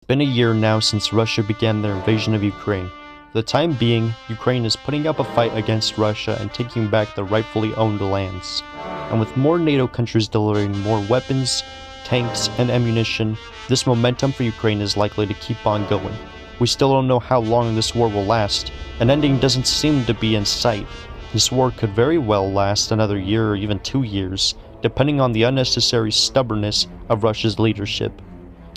It's been a year now since Russia began their invasion of Ukraine. For the time being, Ukraine is putting up a fight against Russia and taking back the rightfully owned lands. And with more NATO countries delivering more weapons, tanks, and ammunition, this momentum for Ukraine is likely to keep on going. We still don't know how long this war will last. An ending doesn't seem to be in sight. This war could very well last another year or even 2 years, depending on the unnecessary stubbornness of Russia's leadership.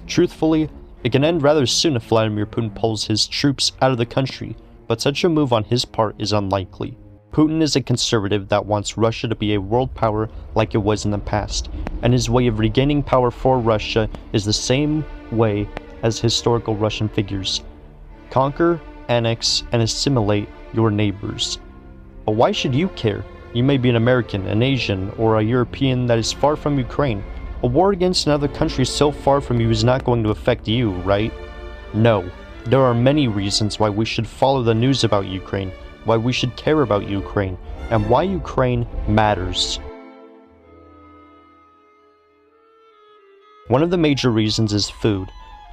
Truthfully, it can end rather soon if Vladimir Putin pulls his troops out of the country, but such a move on his part is unlikely. Putin is a conservative that wants Russia to be a world power like it was in the past, and his way of regaining power for Russia is the same way as historical Russian figures. Conquer, annex, and assimilate your neighbors. But why should you care? You may be an American, an Asian, or a European that is far from Ukraine. A war against another country so far from you is not going to affect you, right? No. There are many reasons why we should follow the news about Ukraine, why we should care about Ukraine, and why Ukraine matters. One of the major reasons is food.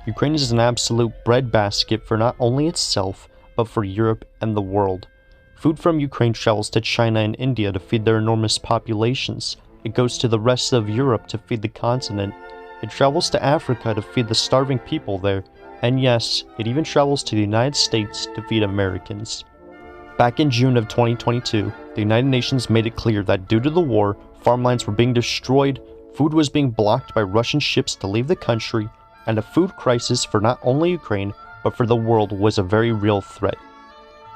Ukraine is an absolute breadbasket for not only itself, but for Europe and the world. Food from Ukraine travels to China and India to feed their enormous populations. It goes to the rest of Europe to feed the continent. It travels to Africa to feed the starving people there. And yes, it even travels to the United States to feed Americans. Back in June of 2022, the United Nations made it clear that due to the war, farmlands were being destroyed, food was being blocked by Russian ships to leave the country, and a food crisis for not only Ukraine, but for the world was a very real threat.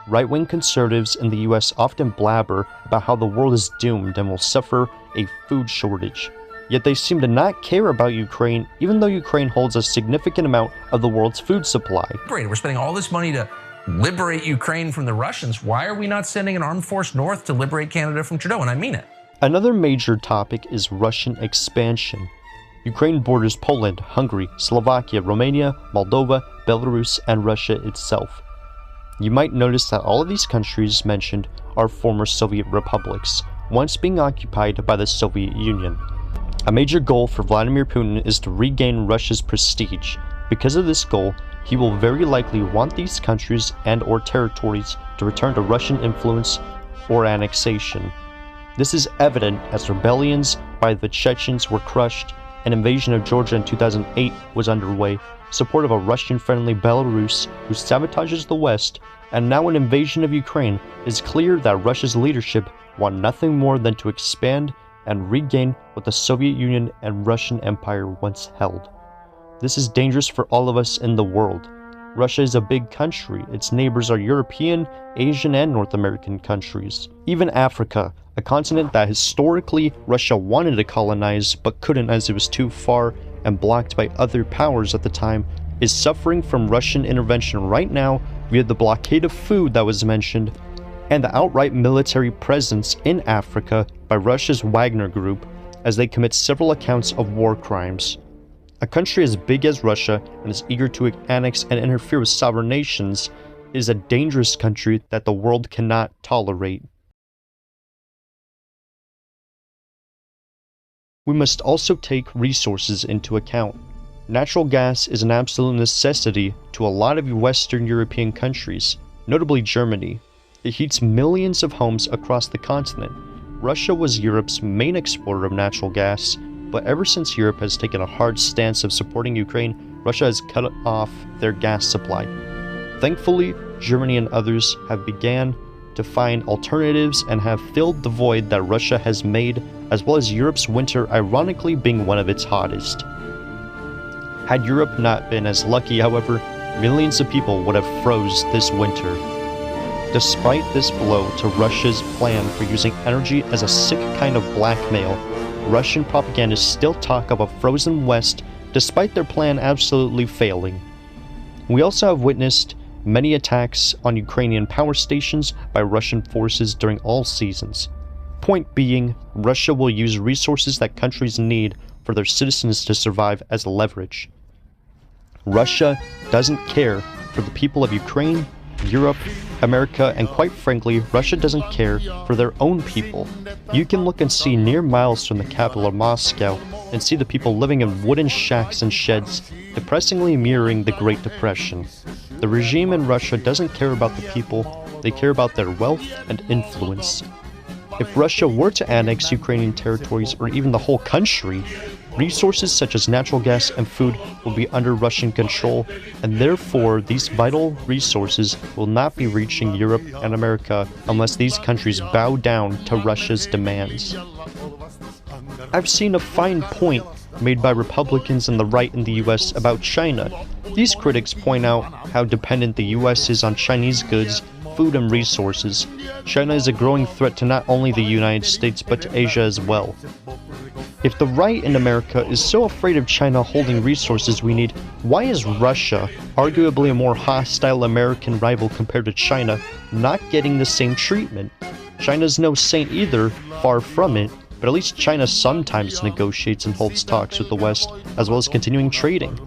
Right-wing conservatives in the US often blabber about how the world is doomed and will suffer a food shortage. Yet they seem to not care about Ukraine, even though Ukraine holds a significant amount of the world's food supply. We're spending all this money to liberate Ukraine from the Russians. Why are we not sending an armed force north to liberate Canada from Trudeau? And I mean it. Another major topic is Russian expansion. Ukraine borders Poland, Hungary, Slovakia, Romania, Moldova, Belarus, and Russia itself. You might notice that all of these countries mentioned are former Soviet republics, once being occupied by the Soviet Union. A major goal for Vladimir Putin is to regain Russia's prestige. Because of this goal, he will very likely want these countries and/or territories to return to Russian influence or annexation. This is evident as rebellions by the Chechens were crushed, an invasion of Georgia in 2008 was underway, support of a Russian-friendly Belarus who sabotages the West, and now an invasion of Ukraine. Is clear that Russia's leadership want nothing more than to expand and regain what the Soviet Union and Russian Empire once held. This is dangerous for all of us in the world. Russia is a big country. Its neighbors are European, Asian, and North American countries. Even Africa, a continent that historically Russia wanted to colonize but couldn't as it was too far and blocked by other powers at the time, is suffering from Russian intervention right now via the blockade of food that was mentioned, and the outright military presence in Africa by Russia's Wagner Group as they commit several accounts of war crimes. A country as big as Russia and as eager to annex and interfere with sovereign nations is a dangerous country that the world cannot tolerate. We must also take resources into account. Natural gas is an absolute necessity to a lot of Western European countries, notably Germany. It heats millions of homes across the continent. Russia was Europe's main exporter of natural gas, but ever since Europe has taken a hard stance of supporting Ukraine, Russia has cut off their gas supply. Thankfully, Germany and others have begun to find alternatives and have filled the void that Russia has made, as well as Europe's winter ironically being one of its hottest. Had Europe not been as lucky, however, millions of people would have froze this winter. Despite this blow to Russia's plan for using energy as a sick kind of blackmail, Russian propagandists still talk of a frozen West despite their plan absolutely failing. We also have witnessed many attacks on Ukrainian power stations by Russian forces during all seasons. Point being, Russia will use resources that countries need for their citizens to survive as leverage. Russia doesn't care for the people of Ukraine, Europe, America, and quite frankly, Russia doesn't care for their own people. You can look and see near miles from the capital of Moscow and see the people living in wooden shacks and sheds, depressingly mirroring the Great Depression. The regime in Russia doesn't care about the people, they care about their wealth and influence. If Russia were to annex Ukrainian territories or even the whole country, resources such as natural gas and food will be under Russian control, and therefore these vital resources will not be reaching Europe and America unless these countries bow down to Russia's demands. I've seen a fine point made by Republicans and the right in the US about China. These critics point out how dependent the US is on Chinese goods, food, and resources. China is a growing threat to not only the United States but to Asia as well. If the right in America is so afraid of China holding resources we need, why is Russia, arguably a more hostile American rival compared to China, not getting the same treatment? China's no saint either, far from it, but at least China sometimes negotiates and holds talks with the West, as well as continuing trading.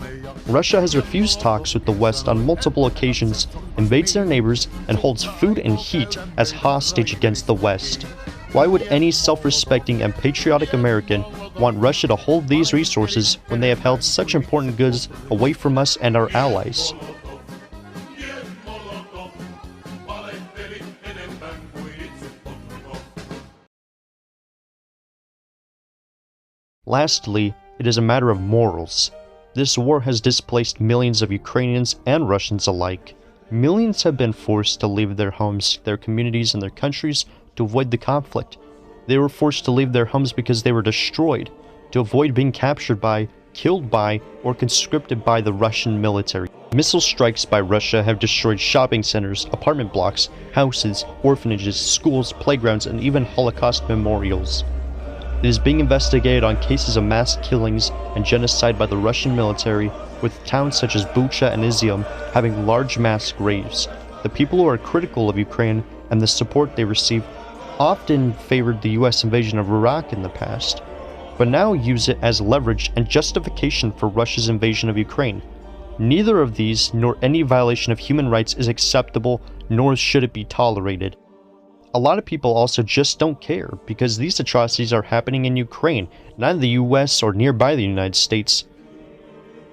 Russia has refused talks with the West on multiple occasions, invades their neighbors, and holds food and heat as hostage against the West. Why would any self-respecting and patriotic American want Russia to hold these resources when they have held such important goods away from us and our allies? Lastly, it is a matter of morals. This war has displaced millions of Ukrainians and Russians alike. Millions have been forced to leave their homes, their communities, and their countries to avoid the conflict. They were forced to leave their homes because they were destroyed, to avoid being captured by, killed by, or conscripted by the Russian military. Missile strikes by Russia have destroyed shopping centers, apartment blocks, houses, orphanages, schools, playgrounds, and even Holocaust memorials. It is being investigated on cases of mass killings and genocide by the Russian military, with towns such as Bucha and Izium having large mass graves. The people who are critical of Ukraine and the support they receive often favored the US invasion of Iraq in the past, but now use it as leverage and justification for Russia's invasion of Ukraine. Neither of these, nor any violation of human rights, is acceptable, nor should it be tolerated. A lot of people also just don't care, because these atrocities are happening in Ukraine, not in the US or nearby the United States.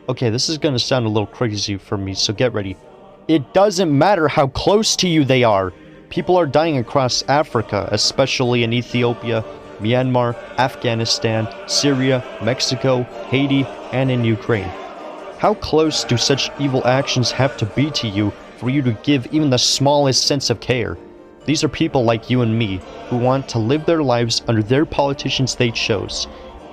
Okay, this is gonna sound a little crazy for me, so get ready. It doesn't matter how close to you they are. People are dying across Africa, especially in Ethiopia, Myanmar, Afghanistan, Syria, Mexico, Haiti, and in Ukraine. How close do such evil actions have to be to you for you to give even the smallest sense of care? These are people like you and me, who want to live their lives under their politicians they chose.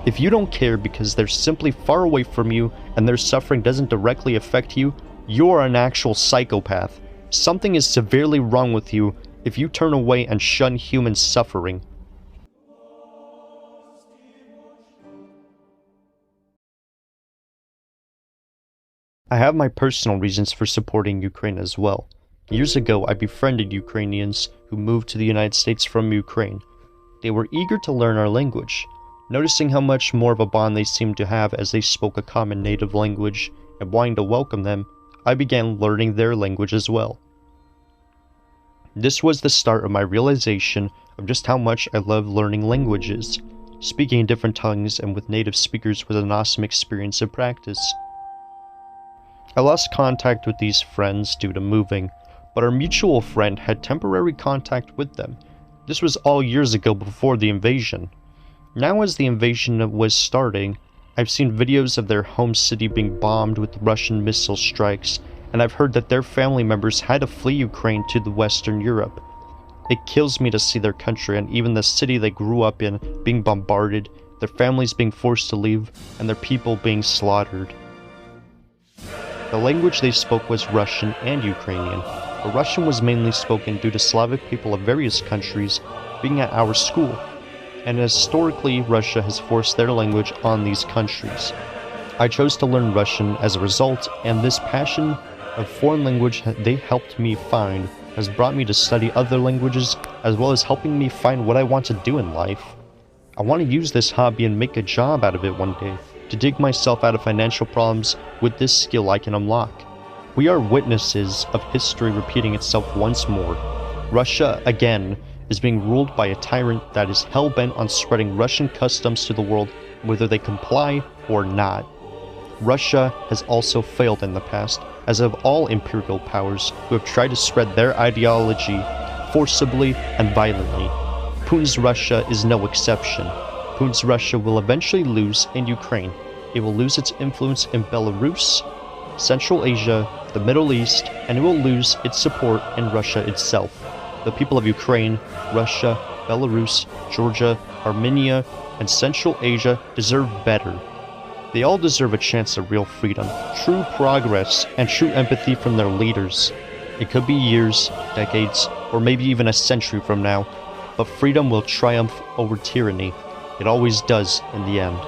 If you don't care because they're simply far away from you and their suffering doesn't directly affect you, you're an actual psychopath. Something is severely wrong with you if you turn away and shun human suffering. I have my personal reasons for supporting Ukraine as well. Years ago, I befriended Ukrainians who moved to the United States from Ukraine. They were eager to learn our language. Noticing how much more of a bond they seemed to have as they spoke a common native language and wanting to welcome them, I began learning their language as well. This was the start of my realization of just how much I love learning languages. Speaking in different tongues and with native speakers was an awesome experience and practice. I lost contact with these friends due to moving, but our mutual friend had temporary contact with them. This was all years ago before the invasion. Now as the invasion was starting, I've seen videos of their home city being bombed with Russian missile strikes, and I've heard that their family members had to flee Ukraine to the Western Europe. It kills me to see their country and even the city they grew up in being bombarded, their families being forced to leave, and their people being slaughtered. The language they spoke was Russian and Ukrainian, but Russian was mainly spoken due to Slavic people of various countries being at our school, and historically Russia has forced their language on these countries. I chose to learn Russian as a result, and this passion of foreign language they helped me find has brought me to study other languages, as well as helping me find what I want to do in life. I want to use this hobby and make a job out of it one day, to dig myself out of financial problems with this skill I can unlock. We are witnesses of history repeating itself once more. Russia, again, is being ruled by a tyrant that is hell-bent on spreading Russian customs to the world whether they comply or not. Russia has also failed in the past, as have all imperial powers who have tried to spread their ideology forcibly and violently. Putin's Russia is no exception. Putin's Russia will eventually lose in Ukraine. It will lose its influence in Belarus, Central Asia, the Middle East, and it will lose its support in Russia itself. The people of Ukraine, Russia, Belarus, Georgia, Armenia, and Central Asia deserve better. They all deserve a chance at real freedom, true progress, and true empathy from their leaders. It could be years, decades, or maybe even a century from now, but freedom will triumph over tyranny. It always does in the end.